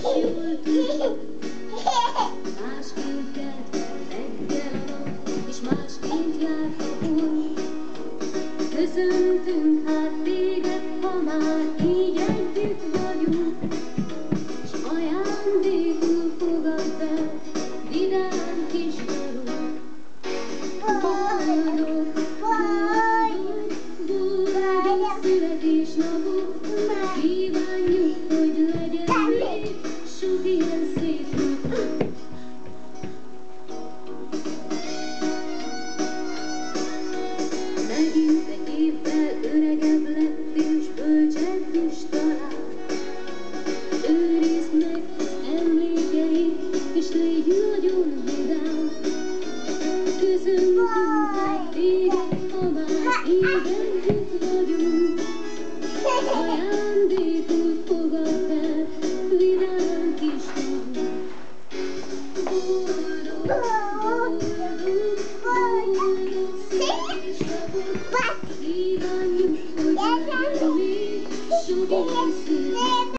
jól tudjuk, másként kelt reggel a nap, és másként járt a hol. Köszöntünk hát téged, ha már így együtt vagyunk, s ajándékul fogadd el vidám kis dalunk. Boldog, boldog, boldog születésnapot, kívánjuk, hogy legyen még sok ilyen szép napot. Megint egy évvel öregebb lettél, s bölcsebb is talán. Őrizd meg az emlékeid, és légy nagyon vidám. Köszöntünk hát téged, ha már így együtt vagyunk, ajándékul fogadd el vidám kis napot. Boldog, boldog, boldog születésnapot, kívánjuk, hogy legyen még sok ilyen szép